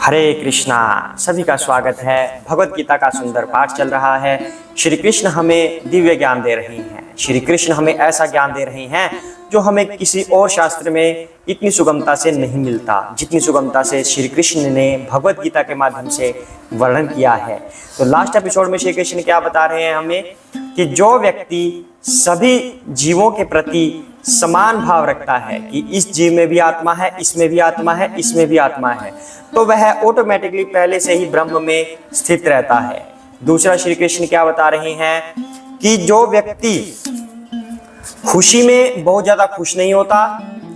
हरे कृष्णा। सभी का स्वागत है। भगवत गीता का सुंदर पाठ चल रहा है। श्री कृष्ण हमें दिव्य ज्ञान दे रहे हैं। श्री कृष्ण हमें ऐसा ज्ञान दे रहे हैं जो हमें किसी और शास्त्र में इतनी सुगमता से नहीं मिलता, जितनी सुगमता से श्री कृष्ण ने भगवत गीता के माध्यम से वर्णन किया है। तो लास्ट एपिसोड में श्री कृष्ण क्या बता रहे हैं हमें कि जो व्यक्ति सभी जीवों के प्रति समान भाव रखता है कि इस जीव में भी आत्मा है, इसमें भी आत्मा है, इसमें भी आत्मा है, तो वह ऑटोमेटिकली पहले से ही ब्रह्म में स्थित रहता है। दूसरा श्री कृष्ण क्या बता रहे हैं कि जो व्यक्ति खुशी में बहुत ज्यादा खुश नहीं होता,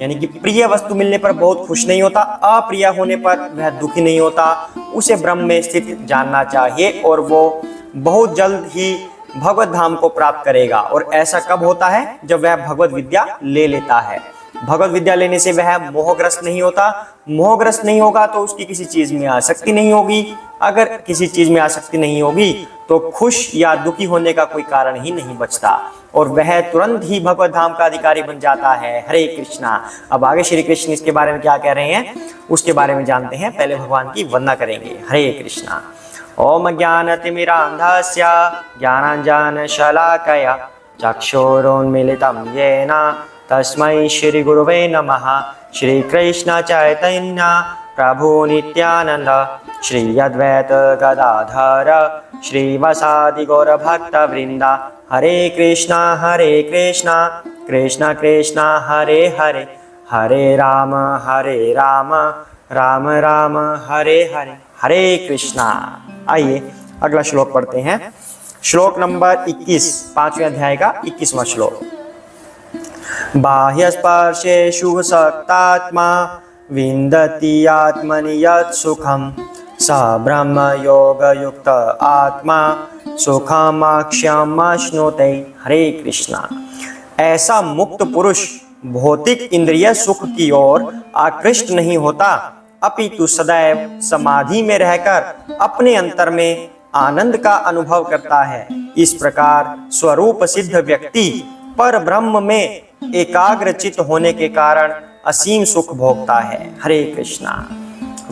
यानी कि प्रिय वस्तु मिलने पर बहुत खुश नहीं होता, अप्रिय होने पर वह दुखी नहीं होता, उसे ब्रह्म में स्थित जानना चाहिए और वो बहुत जल्द ही भगवत धाम को प्राप्त करेगा। और ऐसा कब होता है? जब वह भगवत विद्या ले लेता है। भगवत विद्या लेने से वह मोहग्रस्त नहीं होता। मोहग्रस्त नहीं होगा तो उसकी किसी चीज में आसक्ति नहीं होगी। अगर किसी चीज में आसक्ति नहीं होगी तो खुश या दुखी होने का कोई कारण ही नहीं बचता और वह तुरंत ही भगवत धाम का अधिकारी बन जाता है। हरे कृष्णा। अब आगे श्री कृष्ण इसके बारे में क्या कह रहे हैं उसके बारे में जानते हैं। पहले भगवान की वंदना करेंगे। हरे कृष्णा। ओम ज्ञानतिमिरान्धस्य ज्ञानाञ्जनशलाकया चक्षुरुन्मीलितं येन तस्मै श्रीगुरुवे नमः। श्रीकृष्ण चैतन्य प्रभु नित्यानंद श्री अद्वैत गदाधर श्रीवासादि गौरभक्तवृंद। हरे कृष्णा कृष्णा कृष्णा हरे हरे, हरे राम राम राम हरे हरे, हरे कृष्णा। आइए अगला श्लोक पढ़ते हैं। श्लोक नंबर 21, 5वें अध्याय का 21वां श्लोक। बाह्य स्पर्शेषु सक्तात्मा विन्दति आत्मनि यत् सुखं स ब्रह्म योग युक्त आत्मा सुखमाक्ष्यम् अश्नुते। हरे कृष्णा। ऐसा मुक्त पुरुष भौतिक इंद्रिय सुख की ओर आकृष्ट नहीं होता, अपितु सदैव समाधि में रहकर अपने अंतर में आनंद का अनुभव करता है। इस प्रकार स्वरूप सिद्ध व्यक्ति पर ब्रह्म में एकाग्रचित होने के कारण असीम सुख भोगता है। हरे कृष्णा।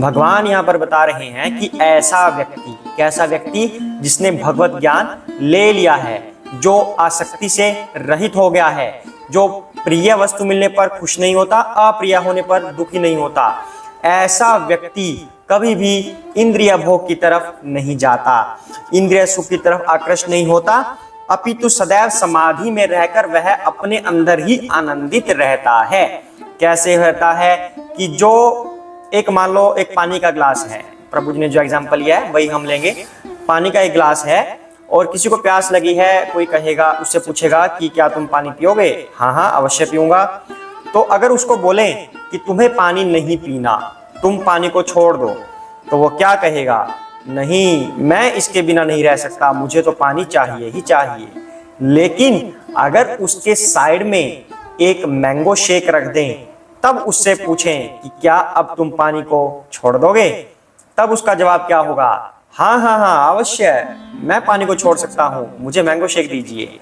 भगवान यहाँ पर बता रहे हैं कि ऐसा व्यक्ति, कैसा व्यक्ति? जिसने भगवत ज्ञान ले लिया है, जो आसक्ति से रहित हो गया है, जो प्रिय वस्तु मिलने पर खुश नहीं होता, अप्रिय होने पर दुखी नहीं होता, ऐसा व्यक्ति कभी भी इंद्रिय भोग की तरफ नहीं जाता, इंद्रिय सुख की तरफ आकृष्ट नहीं होता, अपितु सदैव समाधि में रहकर वह अपने अंदर ही आनंदित रहता है। कैसे रहता है? कि जो एक मान लो एक पानी का ग्लास है, प्रभु जी ने जो एग्जांपल लिया है वही हम लेंगे। पानी का एक ग्लास है और किसी को प्यास लगी है, कोई कहेगा, उससे पूछेगा कि क्या तुम पानी पियोगे? हाँ हाँ अवश्य पीऊंगा। तो अगर उसको बोले कि तुम्हें पानी नहीं पीना, तुम पानी को छोड़ दो, तो वो क्या कहेगा? नहीं, मैं इसके बिना नहीं रह सकता, मुझे तो पानी चाहिए ही चाहिए। लेकिन अगर उसके साइड में एक मैंगो शेक रख दें, तब उससे पूछें कि क्या अब तुम पानी को छोड़ दोगे? तब उसका जवाब क्या होगा? हाँ हाँ हाँ अवश्य, मैं पानी को छोड़ सकता हूँ, मुझे मैंगो शेक दीजिए।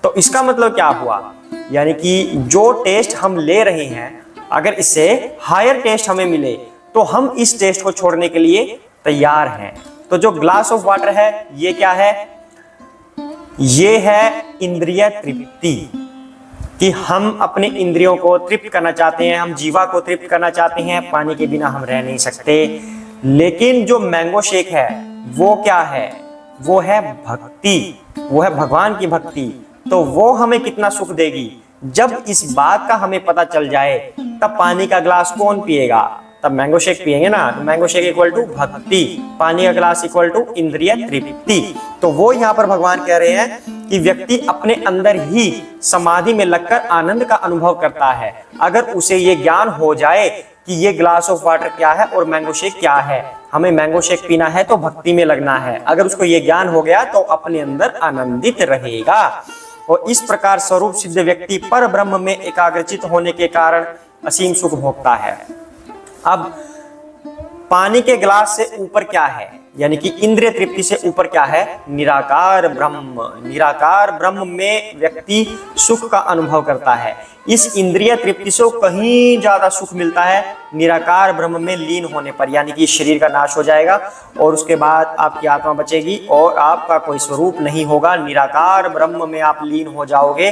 तो इसका मतलब क्या हुआ? यानी कि जो टेस्ट हम ले रहे हैं, अगर इससे हायर टेस्ट हमें मिले तो हम इस टेस्ट को छोड़ने के लिए तैयार हैं। तो जो ग्लास ऑफ वाटर है ये क्या है? ये है इंद्रिय तृप्ति, कि हम अपने इंद्रियों को तृप्त करना चाहते हैं, हम जीवा को तृप्त करना चाहते हैं, पानी के बिना हम रह नहीं सकते। लेकिन जो मैंगो शेक है वो क्या है? वो है भक्ति, वो है भगवान की भक्ति। तो वो हमें कितना सुख देगी? जब इस बात का हमें पता चल जाए तब पानी का ग्लास कौन पिएगा? तब मैंगो शेक पिएंगे ना। तो मैंगो शेक इक्वल टू भक्ति, पानी का ग्लास इक्वल टू इंद्रिय तृप्ति। तो वो यहाँ पर भगवान कह रहे हैं कि व्यक्ति अपने अंदर ही समाधि में लगकर आनंद का अनुभव करता है। अगर उसे ये ज्ञान हो जाए कि ये ग्लास ऑफ वाटर क्या है और मैंगो शेक क्या है, हमें मैंगो शेक पीना है तो भक्ति में लगना है, अगर उसको ये ज्ञान हो गया तो अपने अंदर आनंदित रहेगा। और इस प्रकार स्वरूप सिद्ध व्यक्ति पर ब्रह्म में एकाग्रचित होने के कारण असीम सुख भोगता है। अब पानी के गिलास से ऊपर क्या है, यानी कि इंद्रिय तृप्ति से ऊपर क्या है, निराकार ब्रह्म। निराकार ब्रह्म में व्यक्ति सुख का अनुभव करता है। इस इंद्रिय तृप्ति से कहीं ज्यादा सुख मिलता है निराकार ब्रह्म में लीन होने पर, यानी कि शरीर का नाश हो जाएगा और उसके बाद आपकी आत्मा बचेगी और आपका कोई स्वरूप नहीं होगा। निराकार ब्रह्म में आप लीन हो जाओगे,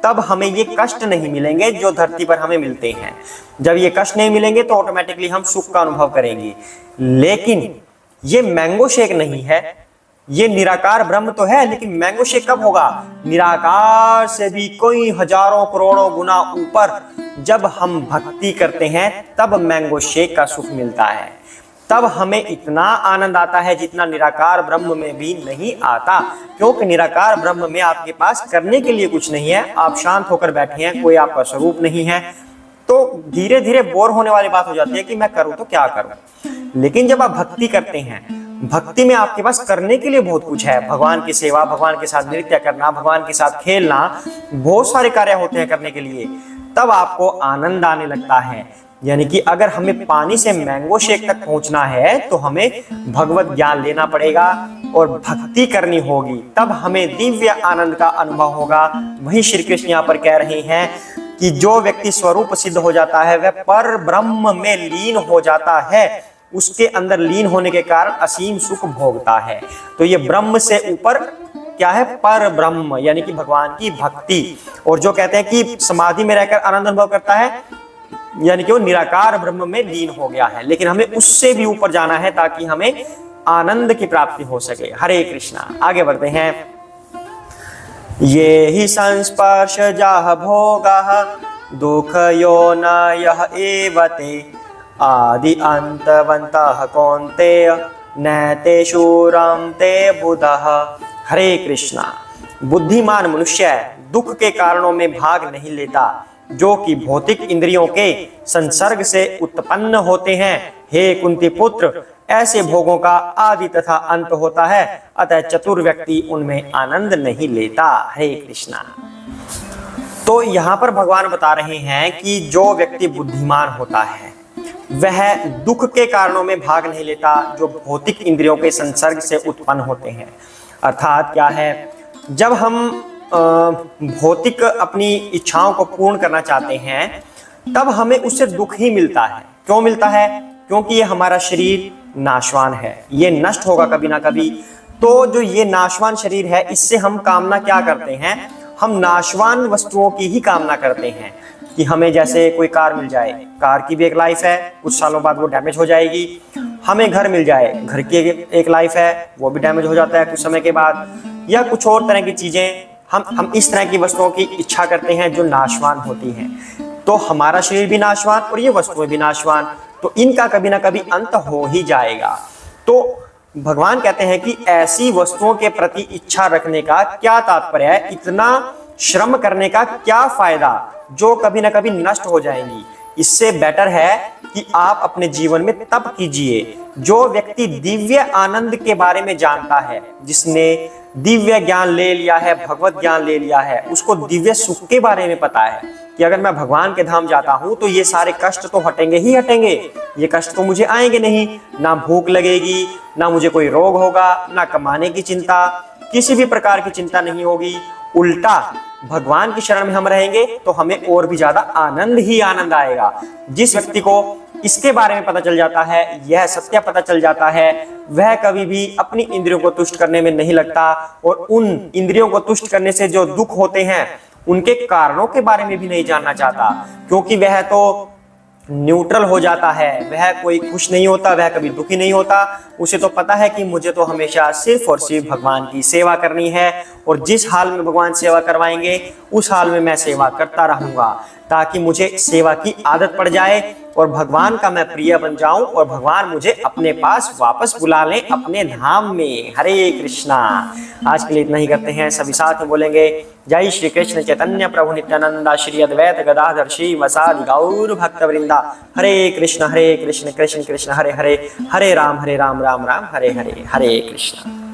तब हमें ये कष्ट नहीं मिलेंगे जो धरती पर हमें मिलते हैं। जब ये कष्ट नहीं मिलेंगे तो ऑटोमेटिकली हम सुख का अनुभव करेंगे। लेकिन ये मैंगो शेक नहीं है, ये निराकार ब्रह्म तो है, लेकिन मैंगो शेक कब होगा, निराकार से भी कोई हजारों करोड़ों गुना ऊपर जब हम भक्ति करते हैं तब मैंगो शेक का सुख मिलता है। तब हमें इतना आनंद आता है जितना निराकार ब्रह्म में भी नहीं आता, क्योंकि निराकार ब्रह्म में आपके पास करने के लिए कुछ नहीं है, आप शांत होकर बैठे हैं, कोई आपका स्वरूप नहीं है। तो धीरे धीरे बोर होने वाली बात हो जाती है कि मैं करूं तो क्या करूं। लेकिन जब आप भक्ति करते हैं, भक्ति में आपके पास करने के लिए बहुत कुछ है, भगवान की सेवा, भगवान के साथ नृत्य करना, भगवान के साथ खेलना, बहुत सारे कार्य होते हैं करने के लिए, तब आपको आनंद आने लगता है। यानी कि अगर हमें पानी से मैंगो शेक तक पहुंचना है तो हमें भगवत ज्ञान लेना पड़ेगा और भक्ति करनी होगी, तब हमें दिव्य आनंद का अनुभव होगा। वही श्री कृष्ण यहाँ पर कह रहे हैं कि जो व्यक्ति स्वरूप सिद्ध हो जाता है वह पर ब्रह्म में लीन हो जाता है, उसके अंदर लीन होने के कारण असीम सुख भोगता है। तो ये ब्रह्म से ऊपर क्या है, पर ब्रह्म, यानी कि भगवान की भक्ति। और जो कहते हैं कि समाधि में रहकर आनंद अनुभव करता है, यानी कि वो निराकार ब्रह्म में लीन हो गया है। लेकिन हमें उससे भी ऊपर जाना है ताकि हमें आनंद की प्राप्ति हो सके। हरे कृष्णा। आगे बढ़ते हैं। ये ही संस्पर्श जाह भोगाः दुःखयो न यः एवते आदि अंतवन्तः कौन्तेय नैते शूरं ते बुधः। हरे कृष्णा। बुद्धिमान मनुष्य दुख के कारणों में भाग नहीं लेता जो कि भौतिक इंद्रियों के संसर्ग से उत्पन्न होते हैं। हे कुंती पुत्र, ऐसे भोगों का आदि तथा अंत होता है, अतः चतुर व्यक्ति उनमें आनंद नहीं लेता। हरे कृष्णा। तो यहाँ पर भगवान बता रहे हैं कि जो व्यक्ति बुद्धिमान होता है वह दुख के कारणों में भाग नहीं लेता जो भौतिक इंद्रियों के संसर्ग से उत्पन्न होते हैं। अर्थात क्या है, जब हम भौतिक अपनी इच्छाओं को पूर्ण करना चाहते हैं तब हमें उससे दुख ही मिलता है। क्यों मिलता है? क्योंकि ये हमारा शरीर नाशवान है, ये नष्ट होगा कभी ना कभी। तो जो ये नाशवान शरीर है, इससे हम कामना क्या करते हैं, हम नाशवान वस्तुओं की ही कामना करते हैं कि हमें जैसे कोई कार मिल जाए, कार की भी एक लाइफ है, कुछ सालों बाद वो डैमेज हो जाएगी। हमें घर मिल जाए, घर की एक लाइफ है, वो भी डैमेज हो जाता है कुछ समय के बाद। या कुछ और तरह की चीजें, हम इस तरह की वस्तुओं की इच्छा करते हैं जो नाशवान होती हैं। तो हमारा शरीर भी नाशवान और ये वस्तुएं भी नाशवान, तो इनका कभी ना कभी अंत हो ही जाएगा। तो भगवान कहते हैं कि ऐसी वस्तुओं के प्रति इच्छा रखने का क्या तात्पर्य है, इतना श्रम करने का क्या फायदा जो कभी ना कभी नष्ट हो जाएंगी। इससे बेटर है कि आप अपने जीवन में तप कीजिए। जो व्यक्ति दिव्य आनंद के बारे में जानता है, जिसने दिव्य ज्ञान ले लिया है, भगवत ज्ञान ले लिया है, उसको दिव्य सुख के बारे में पता है कि अगर मैं भगवान के धाम जाता हूं तो ये सारे कष्ट तो हटेंगे ही हटेंगे, ये कष्ट तो मुझे आएंगे नहीं, ना भूख लगेगी, ना मुझे कोई रोग होगा, ना कमाने की चिंता, किसी भी प्रकार की चिंता नहीं होगी। उल्टा भगवान की शरण में हम रहेंगे तो हमें और भी ज्यादा आनंद ही आनंद आएगा। जिस व्यक्ति को इसके बारे में पता चल जाता है, यह सत्य पता चल जाता है, वह कभी भी अपनी इंद्रियों को तुष्ट करने में नहीं लगता और उन इंद्रियों को तुष्ट करने से जो दुख होते हैं उनके कारणों के बारे में भी नहीं जानना चाहता, क्योंकि वह तो न्यूट्रल हो जाता है, वह कोई खुश नहीं होता, वह कभी दुखी नहीं होता। उसे तो पता है कि मुझे तो हमेशा सिर्फ और सिर्फ भगवान की सेवा करनी है और जिस हाल में भगवान सेवा करवाएंगे उस हाल में मैं सेवा करता रहूंगा, ताकि मुझे सेवा की आदत पड़ जाए और भगवान का मैं प्रिय बन जाऊं और भगवान मुझे अपने पास वापस बुला लें अपने धाम में। हरे कृष्णा। आज के लिए इतना ही करते हैं, सभी साथ में बोलेंगे जय श्री कृष्ण चैतन्य प्रभु नित्यानंदा श्री अद्वैत गदाधर श्री वसादि गौर भक्त वृंदा। हरे कृष्ण कृष्ण कृष्ण हरे हरे, हरे राम राम राम हरे हरे, हरे कृष्ण।